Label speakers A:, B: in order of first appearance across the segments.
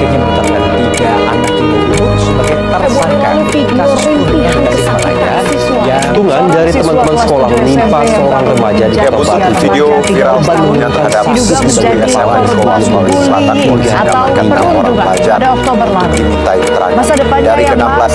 A: akhirnya menetapkan 3 anak didik itu sebagai tersangka kasus pembunuhan di Tasikmalaya yang
B: Tungan dari teman-teman sekolah menimpa seorang remaja di Kota Batu.
C: Video viral selanjutnya terhadap siswi SMA di Sekolah Sulawesi Selatan polisi mengamankan 6 orang pelajar dimintai keterangan dari ke-16.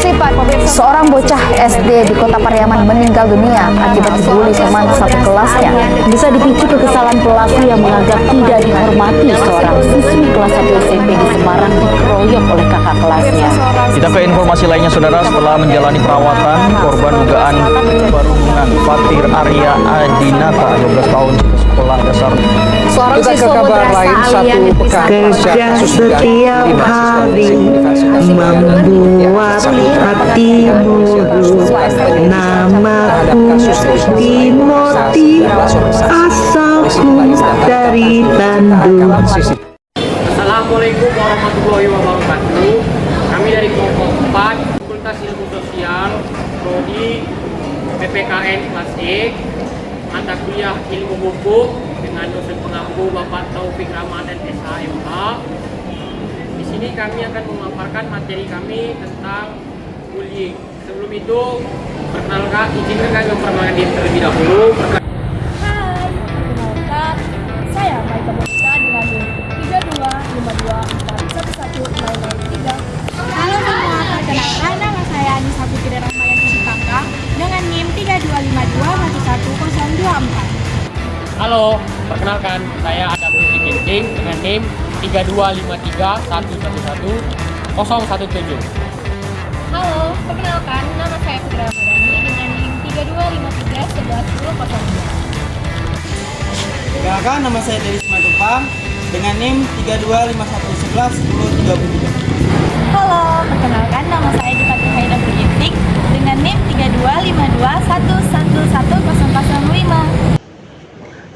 D: Seorang bocah SD di Kota Pariaman meninggal dunia akibat dibully teman satu kelasnya. Bisa dipicu kekesalan pelaku yang menganggap tidak dihormati seorang siswi kelas 1 SMP di Semarang dikeroyok oleh kakak kelasnya.
A: Kita ke informasi lainnya, saudara. Setelah menjalani perawatan, korban dugaan perundungan Fatir Arya Adinata 12 tahun sekolah dasar.
D: Seorang siswa madrasah Aliyah
E: Kerja setiap hari membuat hatimu namaku Timoti asalku dari Bandung.
F: Assalamualaikum warahmatullahi wabarakatuh. Kami dari kelompok 4 Fakultas Ilmu Sosial Prodi PPKN kelas E, mata kuliah Ilmu Hukum dengan dosen pengampu Bapak Taufik Ramadan SHMH. Di sini kami akan memaparkan materi kami tentang bullying. Sebelum itu, perkenalkan, izinkan kami memperkenalkan diri terlebih dahulu.
G: Hai, perkenalkan, saya Maika Monika dengan NIM 3252411193.
H: Halo semua, perkenalkan nama saya Anissa Putri Rahmayanti Sipangka dengan NIM 32521124.
F: Halo, perkenalkan, saya Adam Putri Ginting dengan NIM 3253111017.
G: Halo, perkenalkan, nama saya Putri Ramadhani dengan NIM 3253111002.
I: Perkenalkan, nama saya Deris Madupang dengan NIM 3251111033.
H: Halo, perkenalkan nama saya Dipati Haida Berginting dengan NIM 3252111005.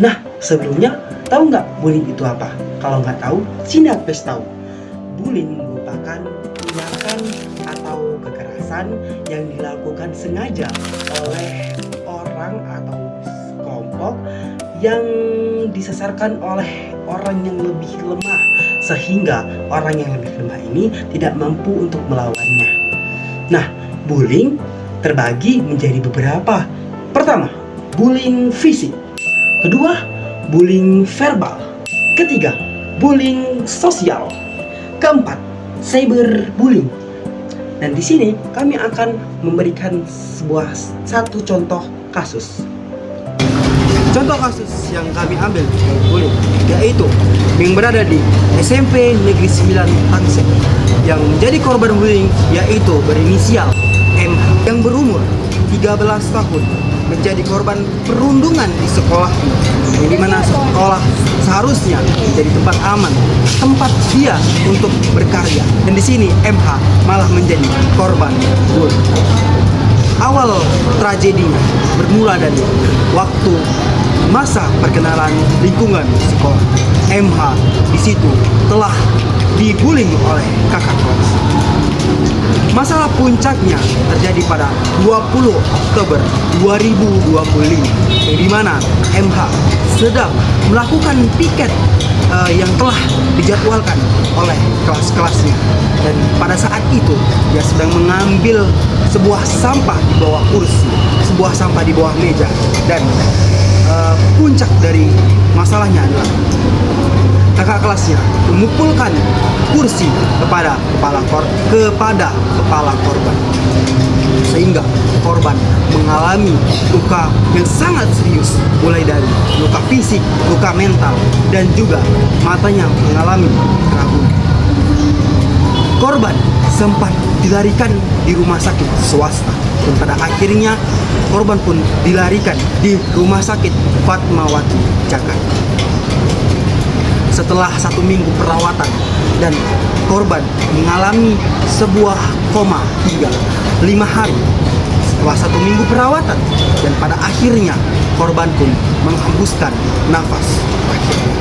I: Nah, sebelumnya tahu nggak bullying itu apa? Kalau nggak tahu, sini aku kasih tahu. Bullying merupakan tindakan atau kekerasan yang dilakukan sengaja oleh orang atau kelompok yang disasarkan oleh orang yang lebih lemah, sehingga orang yang lebih lemah ini tidak mampu untuk melawannya. Nah, bullying terbagi menjadi beberapa. Pertama, bullying fisik. Kedua, bullying verbal. Ketiga, bullying sosial. Keempat, cyberbullying. Dan di sini kami akan memberikan satu contoh kasus. Contoh kasus yang kami ambil dari bullying yaitu yang berada di SMP Negeri 9 Tangsel. Yang menjadi korban bullying yaitu berinisial M yang berumur 13 tahun, menjadi korban perundungan di sekolah, yang dimana sekolah seharusnya menjadi tempat aman, tempat dia untuk berkarya. Dan di sini MH malah menjadi korban bullying. Awal tragedinya bermula dari waktu masa perkenalan lingkungan sekolah. MH di situ telah dibullying oleh kakak kelas. Masalah puncaknya terjadi pada 20 Oktober 2025, di mana MH sedang melakukan piket yang telah dijadwalkan oleh kelas-kelasnya. Dan pada saat itu dia sedang mengambil sebuah sampah di bawah kursi, sebuah sampah di bawah meja. Dan puncak dari masalahnya adalah kakak kelasnya memukulkan kursi kepada kepala korban, sehingga korban mengalami luka yang sangat serius, mulai dari luka fisik, luka mental, dan juga matanya mengalami kerabutan. Korban sempat dilarikan di rumah sakit swasta, dan pada akhirnya korban pun dilarikan di rumah sakit Fatmawati, Jakarta. Setelah 1 minggu perawatan dan korban mengalami sebuah koma hingga 5 hari. Setelah 1 minggu perawatan dan pada akhirnya korban pun menghembuskan nafas terakhirnya.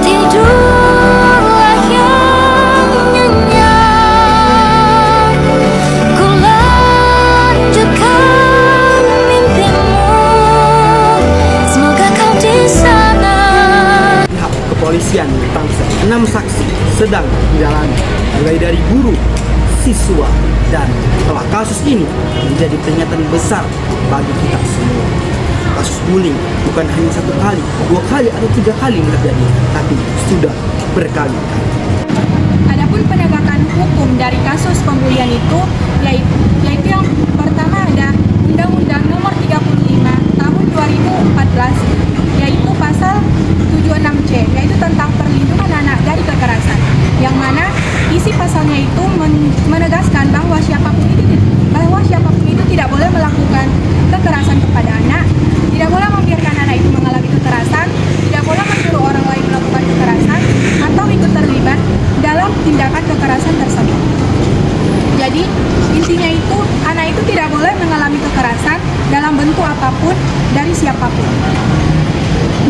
G: Tidurlah yang nyenyak, ku
I: kepolisian bangsa 6 saksi sedang didalami, mulai dari guru, siswa, dan telah kasus ini menjadi peringatan besar bagi kita semua. Kasus bullying bukan hanya 1 kali, 2 kali, atau 3 kali terjadi, tapi sudah berkali-kali.
H: Adapun penegakan hukum dari kasus pembulian itu yaitu yang pertama ada Undang-Undang Nomor 35 Tahun 2014, yaitu pasal 76C, yaitu tentang perlindungan anak dari kekerasan, yang mana isi pasalnya itu menegaskan bahwa siapapun itu tidak boleh melakukan kekerasan kepada anak, tidak boleh membiarkan anak itu mengalami kekerasan, tidak boleh menyuruh orang lain melakukan kekerasan atau ikut terlibat dalam tindakan kekerasan tersebut. Jadi intinya itu anak itu tidak boleh mengalami kekerasan dalam bentuk apapun dari siapapun.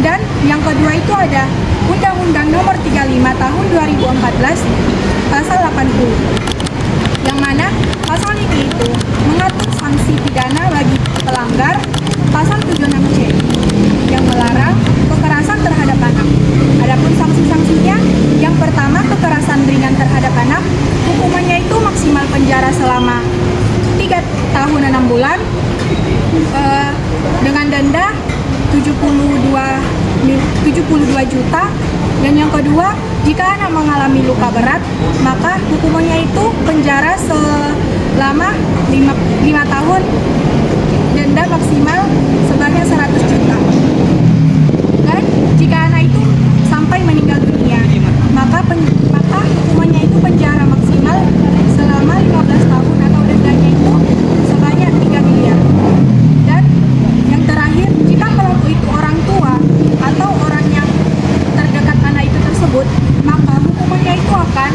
H: Dan yang kedua itu ada Undang-Undang Nomor 35 Tahun 2014 pasal 80, yang mana pasal ini itu mengatur sanksi pidana bagi pelanggar pasal 76C yang melarang kekerasan terhadap anak. Adapun sanksi-sanksinya, yang pertama kekerasan ringan terhadap anak, hukumannya itu maksimal penjara selama 3 tahun 6 bulan dengan denda 72 juta. Dan yang kedua, jika anak mengalami luka berat, maka hukumannya itu penjara selama 5 tahun, denda maksimal sebanyak 100 juta. Dan jika anak itu sampai meninggal dunia, maka hukumannya itu penjara maksimal selama 15 tahun atau dendanya itu sebanyak 3 miliar. Dan yang terakhir, jika pelaku itu orang tua atau orang yang terdekat anak itu tersebut, maka hukumannya itu akan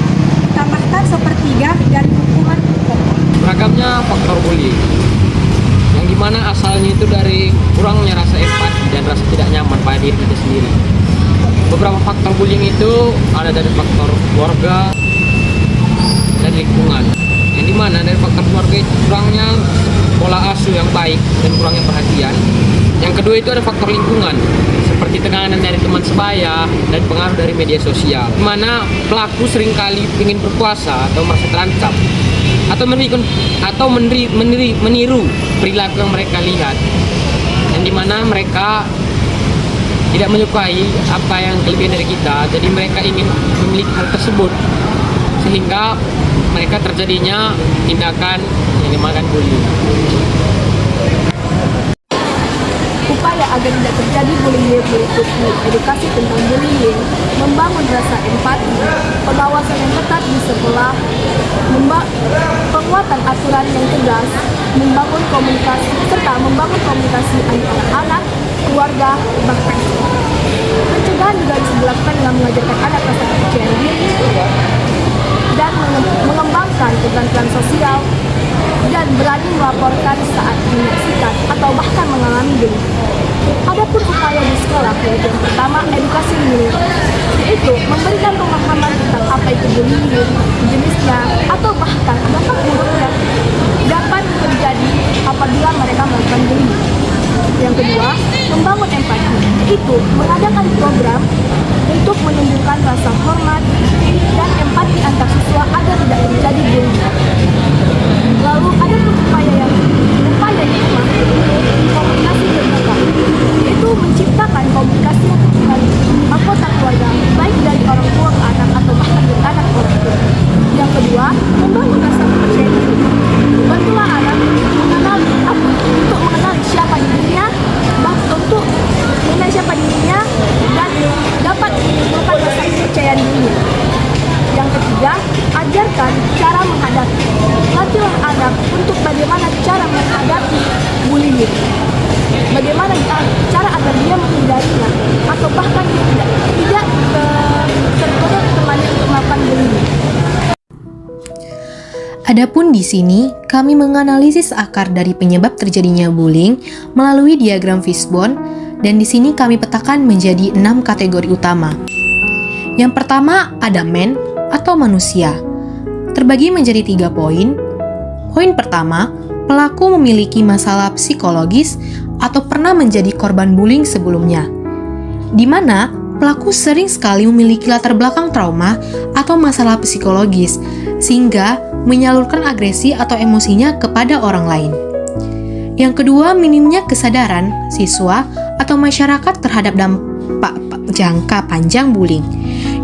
H: ditambahkan sepertiga dari hukuman pokok.
F: Beragamnya faktor bullying, yang dimana asalnya itu dari kurangnya rasa empati dan rasa tidak nyaman pada diri kita sendiri. Beberapa faktor bullying itu ada dari faktor keluarga dan lingkungan, yang dimana dari faktor keluarga itu kurangnya pola asuh yang baik dan kurangnya perhatian. Yang kedua itu ada faktor lingkungan, seperti tekanan dari teman sebaya dan pengaruh dari media sosial, di mana pelaku seringkali ingin berkuasa atau merasa terancam atau meniru perilaku yang mereka lihat, yang dimana mereka tidak menyukai apa yang lebih dari kita, jadi mereka ingin memiliki hal tersebut, sehingga mereka terjadinya tindakan yang dinamakan bullying.
H: Upaya agar tidak terjadi bullying meliputi edukasi tentang bullying, membangun rasa empati, pengawasan yang ketat di sekolah, penguatan aturan yang tegas, membangun komunikasi antara anak, keluarga, bahkan sekolah. Pencegahan juga bisa dilakukan dengan mengajarkan anak rasa kepercayaan diri dan mengembangkan keterampilan sosial dan berani melaporkan saat menyaksikan atau bahkan mengalami bullying. Adapun upaya di sekolah, yaitu yang pertama edukasi bullying, yaitu memberikan pemahaman tentang apa itu bullying, jenisnya, atau bahkan dampak buruk yang dapat terjadi apabila mereka melakukan bullying. Yang kedua, membangun empati, yaitu mengadakan program untuk menumbuhkan rasa hormat dan empati antar siswa agar tidak terjadi bullying. Lalu ada upaya yang kelima, komunikasi terbuka, yaitu menciptakan komunikasi yang dengan anggota keluarga, baik dari orang tua ke anak atau bahkan dari anak ke orang tua. Yang kedua, membangun rasa percaya diri. Bantulah anak untuk mengenali siapa dirinya, dan dapat menimbulkan rasa kepercayaan dirinya. Yang ketiga, ajarkan cara menghadapi. Latihlah anak untuk bagaimana cara menghadapi bullying. Bagaimana cara agar dia menghindarinya atau bahkan tidak tergoda temannya untuk melakukan bullying.
J: Adapun di sini, kami menganalisis akar dari penyebab terjadinya bullying melalui diagram Fishbone, dan di sini kami petakan menjadi 6 kategori utama. Yang pertama ada man atau manusia, terbagi menjadi 3 poin. Poin pertama, pelaku memiliki masalah psikologis atau pernah menjadi korban bullying sebelumnya, di mana pelaku sering sekali memiliki latar belakang trauma atau masalah psikologis, sehingga menyalurkan agresi atau emosinya kepada orang lain. Yang kedua, minimnya kesadaran siswa atau masyarakat terhadap dampak jangka panjang bullying,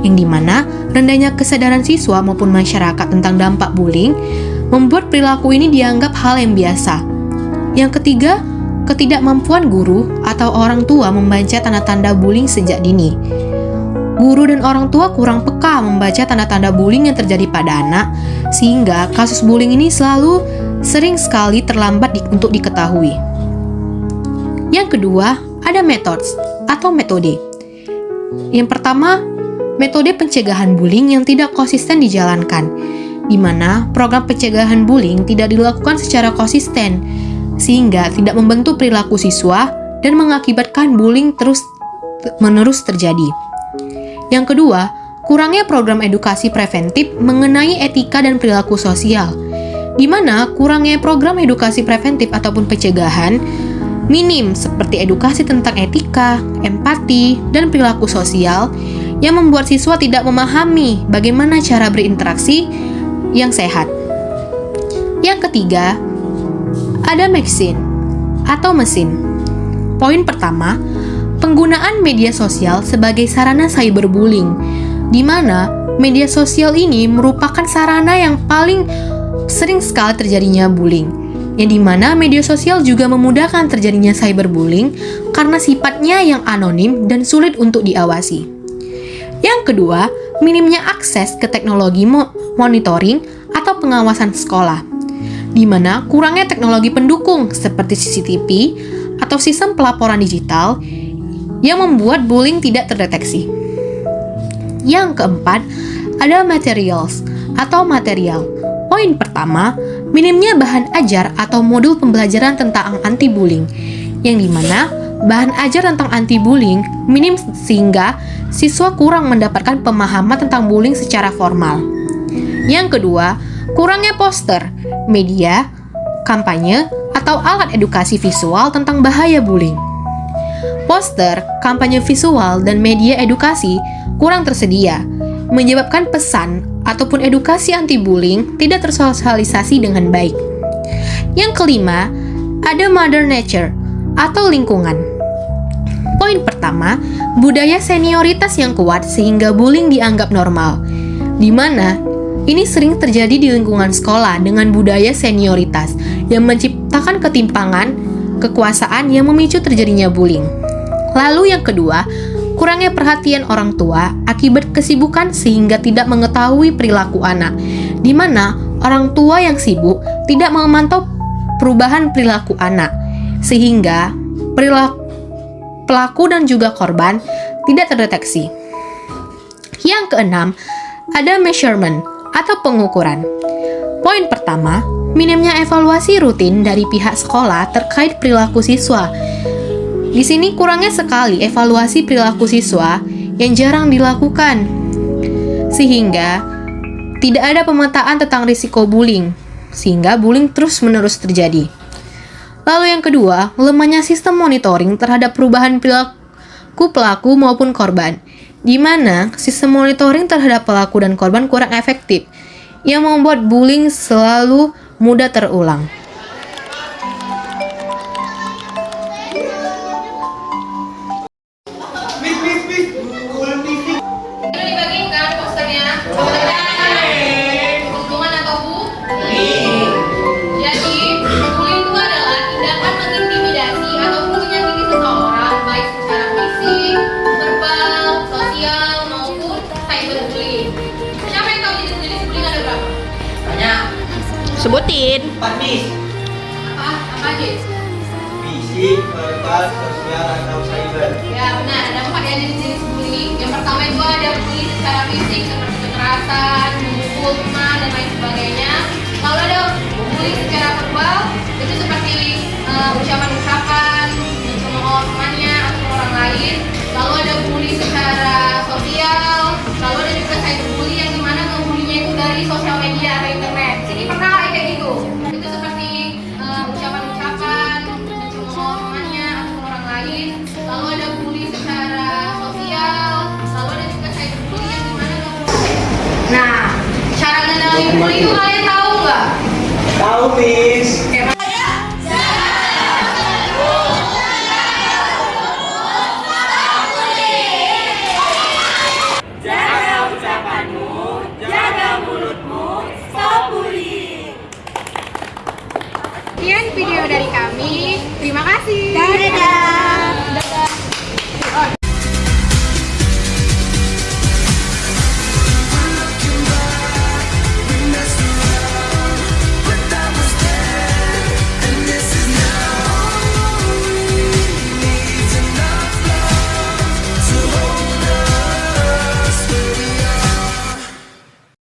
J: yang dimana rendahnya kesadaran siswa maupun masyarakat tentang dampak bullying membuat perilaku ini dianggap hal yang biasa. Yang ketiga, ketidakmampuan guru atau orang tua membaca tanda-tanda bullying sejak dini. Guru dan orang tua kurang peka membaca tanda-tanda bullying yang terjadi pada anak, sehingga kasus bullying ini sering sekali terlambat untuk diketahui. Yang kedua, ada methods atau metode. Yang pertama, metode pencegahan bullying yang tidak konsisten dijalankan, di mana program pencegahan bullying tidak dilakukan secara konsisten, sehingga tidak membentuk perilaku siswa dan mengakibatkan bullying terus-menerus terjadi. Yang kedua, kurangnya program edukasi preventif mengenai etika dan perilaku sosial, di mana kurangnya program edukasi preventif ataupun pencegahan minim seperti edukasi tentang etika, empati, dan perilaku sosial yang membuat siswa tidak memahami bagaimana cara berinteraksi yang sehat. Yang ketiga, ada mesin. Poin pertama, penggunaan media sosial sebagai sarana cyberbullying, di mana media sosial ini merupakan sarana yang paling sering sekali terjadinya bullying, yang dimana media sosial juga memudahkan terjadinya cyberbullying karena sifatnya yang anonim dan sulit untuk diawasi. Yang kedua, minimnya akses ke teknologi monitoring atau pengawasan sekolah, di mana kurangnya teknologi pendukung seperti CCTV atau sistem pelaporan digital yang membuat bullying tidak terdeteksi. Yang keempat, ada material. Poin pertama, minimnya bahan ajar atau modul pembelajaran tentang anti-bullying, yang dimana bahan ajar tentang anti-bullying minim sehingga siswa kurang mendapatkan pemahaman tentang bullying secara formal. Yang kedua, kurangnya poster, media, kampanye, atau alat edukasi visual tentang bahaya bullying. Poster, kampanye visual, dan media edukasi kurang tersedia, menyebabkan pesan ataupun edukasi anti-bullying tidak tersosialisasi dengan baik. Yang kelima, ada mother nature atau lingkungan. Poin pertama, budaya senioritas yang kuat sehingga bullying dianggap normal, di mana ini sering terjadi di lingkungan sekolah dengan budaya senioritas yang menciptakan ketimpangan kekuasaan yang memicu terjadinya bullying. Lalu yang kedua, kurangnya perhatian orang tua akibat kesibukan sehingga tidak mengetahui perilaku anak, di mana orang tua yang sibuk tidak memantau perubahan perilaku anak, sehingga pelaku dan juga korban tidak terdeteksi. Yang keenam, ada measurement atau pengukuran. Poin pertama, minimnya evaluasi rutin dari pihak sekolah terkait perilaku siswa. Di sini kurangnya sekali evaluasi perilaku siswa yang jarang dilakukan, sehingga tidak ada pemetaan tentang risiko bullying, sehingga bullying terus-menerus terjadi. Lalu yang kedua, lemahnya sistem monitoring terhadap perubahan perilaku pelaku maupun korban, di mana sistem monitoring terhadap pelaku dan korban kurang efektif, yang membuat bullying selalu mudah terulang.
H: Dibagikan posternya. Keuntungan atau bullying. Jadi, bullying itu adalah tindakan mengintimidasi ataupun menyakiti seseorang baik secara fisik, verbal, sosial maupun cyberbullying. Siapa yang tahu jenis-jenis bullying ada berapa?
F: Banyak.
E: Sebutin.
H: Apa aja?
I: Fisik, verbal, sosial, atau cyber.
H: Ya benar, ada 4 ya jenis bullying. Yang pertama itu ada bullying secara fisik seperti kekerasan, memukul, dan lain sebagainya. Lalu ada bullying secara verbal, itu seperti ucapan-ucapan, mencemooh temannya atau orang lain. Lalu ada bullying secara sosial, lalu ada juga cyberbullying yang dimana ngebulinya itu dari sosial media atau internet. Sini pernah kayak gitu. Itu seperti ucapan-ucapan, mencemooh temannya atau orang lain. Lalu ada bullying secara
I: please.
H: Sekian video dari kami. Terima kasih. Dadah.